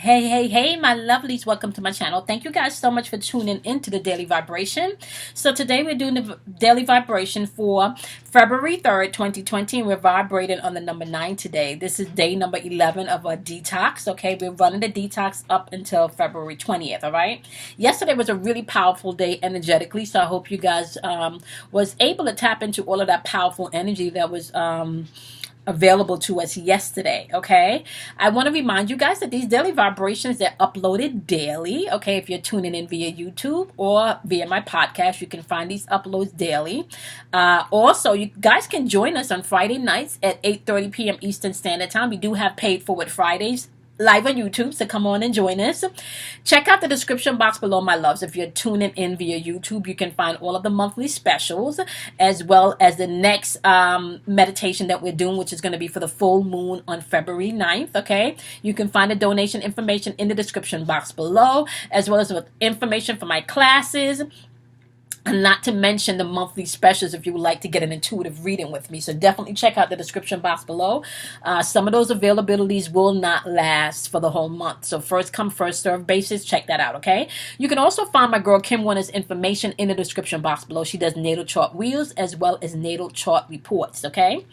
Hey, my lovelies, welcome to my channel. Thank you guys so much for tuning into the daily vibration. So today we're doing the daily vibration for February 3rd, 2020, and we're vibrating on the number 9 today. This is day number 11 of our detox, okay? We're running the detox up until February 20th, all right? Yesterday was a really powerful day energetically, so I hope you guys was able to tap into all of that powerful energy that was available to us yesterday. Okay, I want to remind you guys that these daily vibrations, they're uploaded daily. Okay, if you're tuning in via YouTube or via my podcast, you can find these uploads daily. Also, you guys can join us on Friday nights at 8:30 p.m. Eastern Standard Time. We do have Paid Forward Fridays live on YouTube, so come on and join us. Check out the description box below, my loves. If you're tuning in via YouTube, you can find all of the monthly specials, as well as the next meditation that we're doing, which is going to be for the full moon on February 9th. Okay, you can find the donation information in the description box below, as well as with information for my classes, and not to mention the monthly specials if you would like to get an intuitive reading with me. So definitely check out the description box below. Some of those availabilities will not last for the whole month. So first come, first serve basis. Check that out, okay? You can also find my girl Kim Warner's information in the description box below. She does natal chart wheels as well as natal chart reports, okay?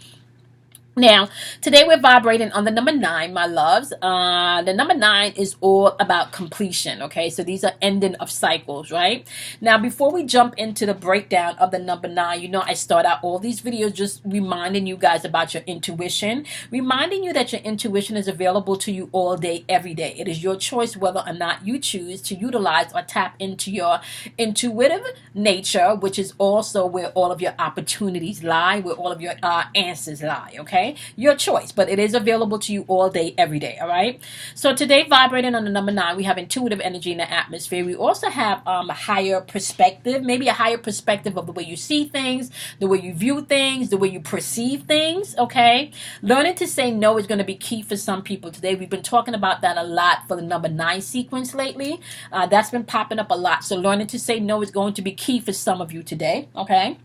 Now, today we're vibrating on the number 9, my loves. The number 9 is all about completion, okay? So these are ending of cycles, right? Now, before we jump into the breakdown of the number 9, you know I start out all these videos just reminding you guys about your intuition, reminding you that your intuition is available to you all day, every day. It is your choice whether or not you choose to utilize or tap into your intuitive nature, which is also where all of your opportunities lie, where all of your answers lie, okay? Your choice, but it is available to you all day, every day, all right? So today, vibrating on the number 9, we have intuitive energy in the atmosphere. We also have a higher perspective, maybe a higher perspective of the way you see things, the way you view things, the way you perceive things, okay? Learning to say no is going to be key for some people today. We've been talking about that a lot for the number 9 sequence lately. That's been popping up a lot. So learning to say no is going to be key for some of you today, okay?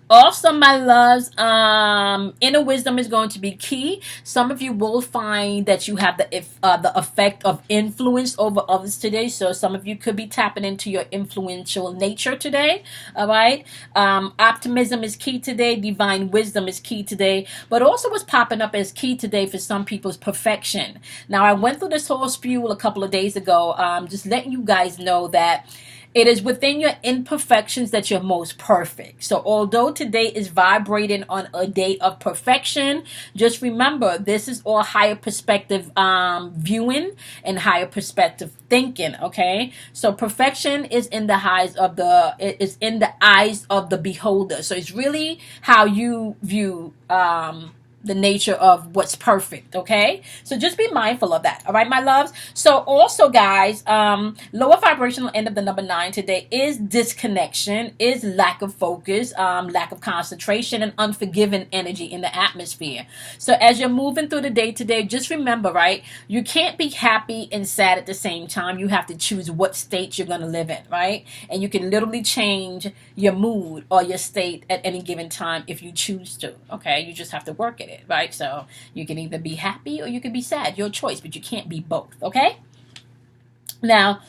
Also, my loves, inner wisdom is going to be key. Some of you will find that you have the effect of influence over others today. So some of you could be tapping into your influential nature today. All right. Optimism is key today. Divine wisdom is key today. But also what's popping up as key today for some people is perfection. Now, I went through this whole spiel a couple of days ago, just letting you guys know that it is within your imperfections that you're most perfect. So although today is vibrating on a day of perfection, just remember this is all higher perspective viewing and higher perspective thinking, okay? So perfection is in the eyes of the beholder. So it's really how you view the nature of what's perfect, okay? So just be mindful of that, all right, my loves? So also, guys, lower vibrational end of the number 9 today is disconnection, is lack of focus, lack of concentration, and unforgiving energy in the atmosphere. So as you're moving through the day today, just remember, right, you can't be happy and sad at the same time. You have to choose what state you're going to live in, right? And you can literally change your mood or your state at any given time if you choose to, okay? You just have to work at it, right? So you can either be happy or you can be sad, your choice, but you can't be both, okay? Now,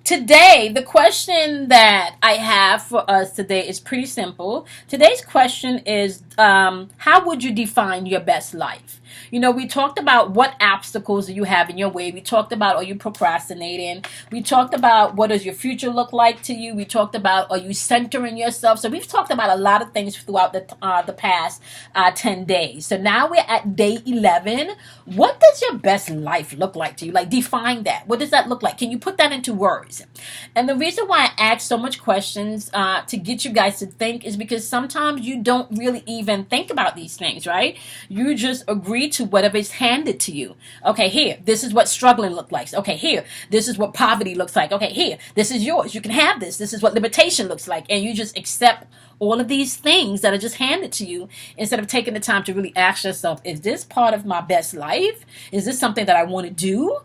today, the question that I have for us today is pretty simple. Today's question is, how would you define your best life? You know, we talked about what obstacles do you have in your way. We talked about, are you procrastinating? We talked about, what does your future look like to you? We talked about, are you centering yourself? So we've talked about a lot of things throughout the past 10 days. So now we're at day 11. What does your best life look like to you? Like, define that. What does that look like? Can you put that into words? And the reason why I ask so much questions to get you guys to think is because sometimes you don't really even think about these things, right? You just agree to whatever is handed to you. Okay, here, this is what struggling looks like. Okay, here, this is what poverty looks like. Okay, here, this is yours. You can have this. This is what limitation looks like. And you just accept all of these things that are just handed to you instead of taking the time to really ask yourself, is this part of my best life? Is this something that I want to do?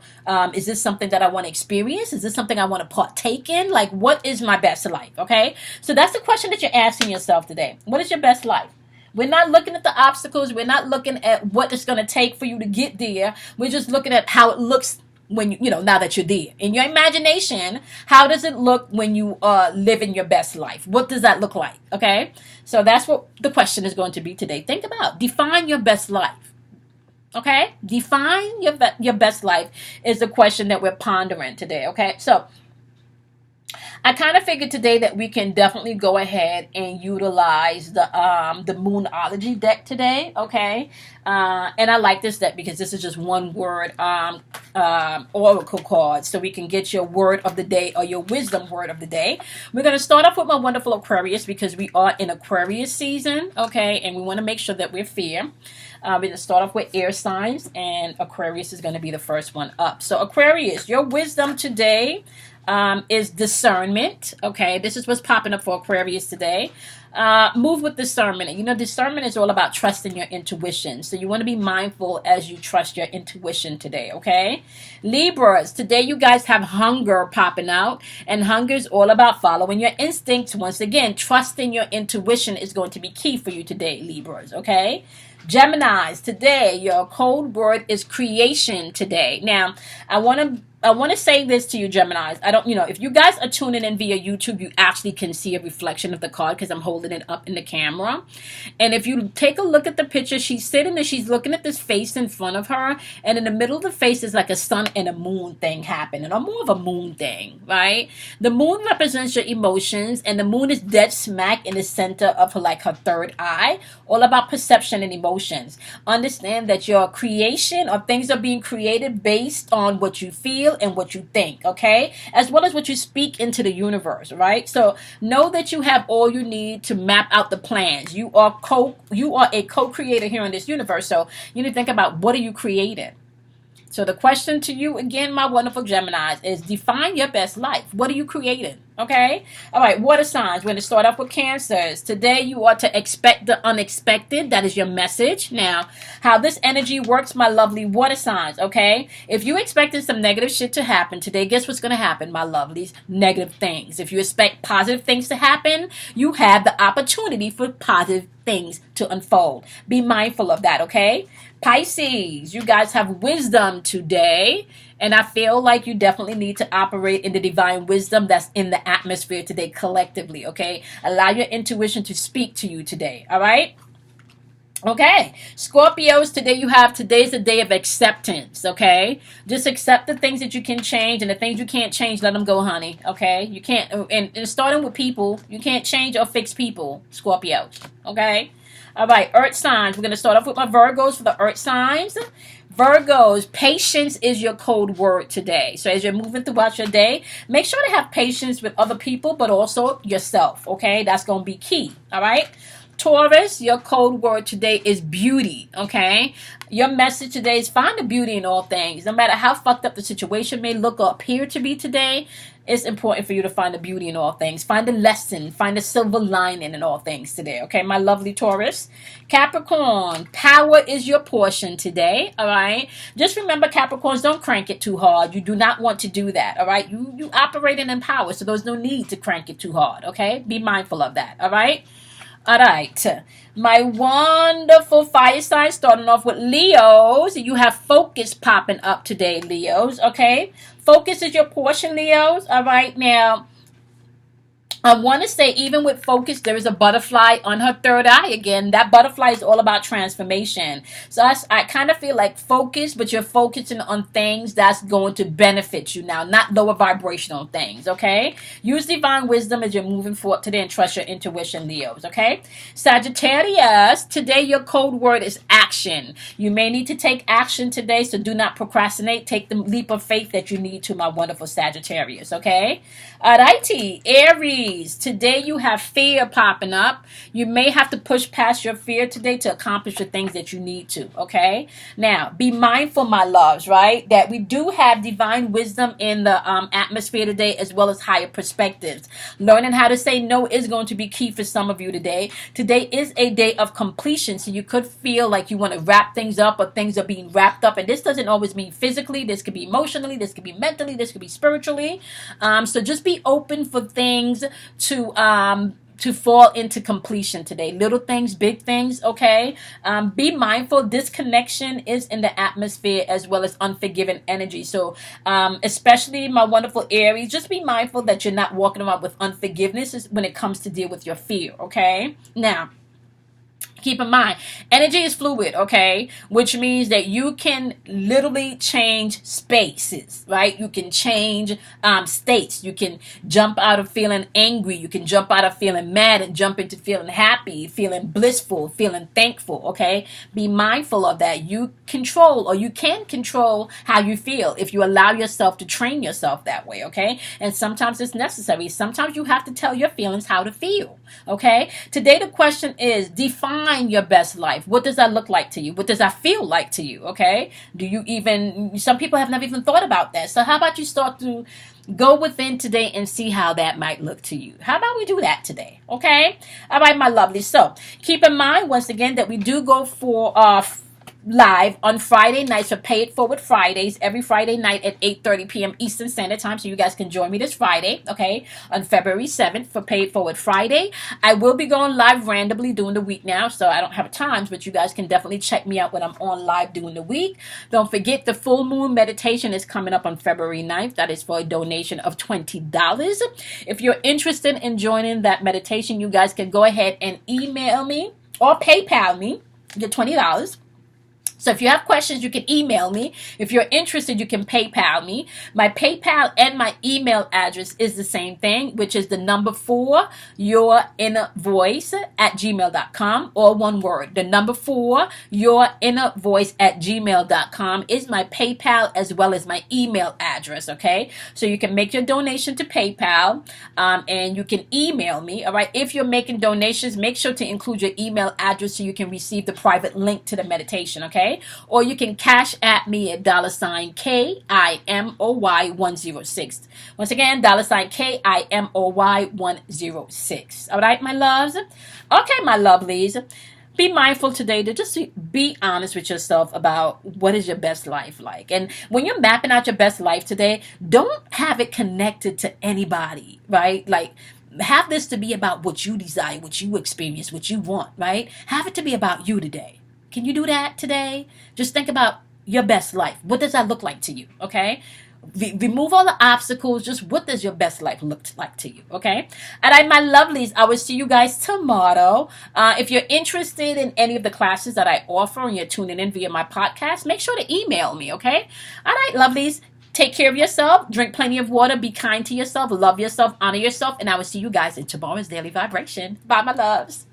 Is this something that I want to experience? Is this something I want to partake in? Like, what is my best life? Okay, so that's the question that you're asking yourself today. What is your best life? We're not looking at the obstacles. We're not looking at what it's going to take for you to get there. We're just looking at how it looks when now that you're there. In your imagination, how does it look when you are living your best life? What does that look like? Okay? So that's what the question is going to be today. Think about, define your best life. Okay? Define your best life is the question that we're pondering today. Okay? So I kind of figured today that we can definitely go ahead and utilize the Moonology deck today, okay? And I like this deck because this is just one word oracle card, so we can get your word of the day or your wisdom word of the day. We're going to start off with my wonderful Aquarius because we are in Aquarius season, okay? And we want to make sure that we're fair. We're going to start off with air signs, and Aquarius is going to be the first one up. So Aquarius, your wisdom today is discernment. Okay, this is what's popping up for Aquarius today. Move with discernment. You know, discernment is all about trusting your intuition. So you want to be mindful as you trust your intuition today, okay? Libras, today you guys have hunger popping out. And hunger is all about following your instincts. Once again, trusting your intuition is going to be key for you today, Libras, okay? Geminis, today your code word is creation today. Now, I want to say this to you, Geminis. I don't, if you guys are tuning in via YouTube, you actually can see a reflection of the card because I'm holding it up in the camera. And if you take a look at the picture, she's sitting and she's looking at this face in front of her. And in the middle of the face is like a sun and a moon thing happening, or more of a moon thing, right? The moon represents your emotions, and the moon is dead smack in the center of her third eye, all about perception and emotions. Understand that your creation or things are being created based on what you feel and what you think, okay? As well as what you speak into the universe, right? So know that you have all you need to map out the plans. You are a co-creator here in this universe. So you need to think about, what are you creating? So the question to you, again, my wonderful Geminis, is define your best life. What are you creating? Okay? All right, water signs. We're going to start off with Cancers. Today, you are to expect the unexpected. That is your message. Now, how this energy works, my lovely water signs, okay? If you expected some negative shit to happen today, guess what's going to happen, my lovelies? Negative things. If you expect positive things to happen, you have the opportunity for positive things to unfold. Be mindful of that, okay? Pisces, you guys have wisdom today, and I feel like you definitely need to operate in the divine wisdom that's in the atmosphere today collectively, okay? Allow your intuition to speak to you today, all right? Okay, Scorpios, today's a day of acceptance, okay? Just accept the things that you can change, and the things you can't change, let them go, honey, okay? You can't, and starting with people, you can't change or fix people, Scorpios, okay? All right, earth signs. We're going to start off with my Virgos for the earth signs. Virgos, patience is your code word today. So as you're moving throughout your day, make sure to have patience with other people, but also yourself, okay? That's going to be key, all right? Taurus, your code word today is beauty, okay? Your message today is find the beauty in all things. No matter how fucked up the situation may look or appear to be today, it's important for you to find the beauty in all things. Find the lesson. Find the silver lining in all things today, okay? My lovely Taurus. Capricorn, power is your portion today, all right? Just remember, Capricorns, don't crank it too hard. You do not want to do that, all right? You operating in power, so there's no need to crank it too hard, okay? Be mindful of that, all right? All right, my wonderful fire signs, starting off with Leos. You have focus popping up today, Leos, okay? Focus is your portion, Leos, all right? Now, I want to say, even with focus, there is a butterfly on her third eye again. That butterfly is all about transformation. So I kind of feel like focus, but you're focusing on things that's going to benefit you now, not lower vibrational things, okay? Use divine wisdom as you're moving forward today and trust your intuition, Leos, okay? Sagittarius, today your code word is action. You may need to take action today, so do not procrastinate. Take the leap of faith that you need to, my wonderful Sagittarius, okay? Alrighty, Aries, today you have fear popping up. You may have to push past your fear today to accomplish the things that you need to, okay? Now, be mindful, my loves, right, that we do have divine wisdom in the atmosphere today, as well as higher perspectives. Learning how to say no is going to be key for some of you today. Today is a day of completion, so you could feel like you want to wrap things up, or things are being wrapped up, and this doesn't always mean physically. This could be emotionally, this could be mentally, this could be spiritually. So just be open for things to to fall into completion today. Little things, big things, okay? Be mindful. This connection is in the atmosphere as well as unforgiving energy. So especially my wonderful Aries, just be mindful that you're not walking around with unforgiveness when it comes to deal with your fear, okay? Now, keep in mind, energy is fluid, okay? Which means that you can literally change spaces, right? You can change states. You can jump out of feeling angry. You can jump out of feeling mad and jump into feeling happy, feeling blissful, feeling thankful, okay? Be mindful of that. You control, or you can control how you feel if you allow yourself to train yourself that way, okay? And sometimes it's necessary. Sometimes you have to tell your feelings how to feel, okay? Today the question is, define your best life. What does that look like to you? What does that feel like to you? Okay. Do you even, some people have never even thought about that. So how about you start to go within today and see how that might look to you? How about we do that today? Okay. All right, my lovely. So keep in mind once again that we do go for live on Friday nights for Pay It Forward Fridays, every Friday night at 8:30 p.m. Eastern Standard Time. So you guys can join me this Friday, okay, on February 7th for Pay It Forward Friday. I will be going live randomly during the week now, so I don't have times, but you guys can definitely check me out when I'm on live during the week. Don't forget the full moon meditation is coming up on February 9th. That is for a donation of $20. If you're interested in joining that meditation, you guys can go ahead and email me or PayPal me. Get $20. So if you have questions, you can email me. If you're interested, you can PayPal me. My PayPal and my email address is the same thing, which is the number 4, your inner voice at gmail.com, or one word. The number 4, your inner voice at gmail.com is my PayPal as well as my email address, okay? So you can make your donation to PayPal and you can email me, all right? If you're making donations, make sure to include your email address so you can receive the private link to the meditation, okay? Or you can cash at me at $KIMOY106. Once again, $KIMOY106. All right, my loves? Okay, my lovelies. Be mindful today to just be honest with yourself about what is your best life like. And when you're mapping out your best life today, don't have it connected to anybody, right? Like, have this to be about what you desire, what you experience, what you want, right? Have it to be about you today. Can you do that today? Just think about your best life. What does that look like to you? Okay. Remove all the obstacles. Just what does your best life look like to you? Okay. All right, my lovelies. I will see you guys tomorrow. If you're interested in any of the classes that I offer and you're tuning in via my podcast, make sure to email me. Okay. All right, lovelies. Take care of yourself. Drink plenty of water. Be kind to yourself. Love yourself. Honor yourself. And I will see you guys in tomorrow's Daily Vibration. Bye, my loves.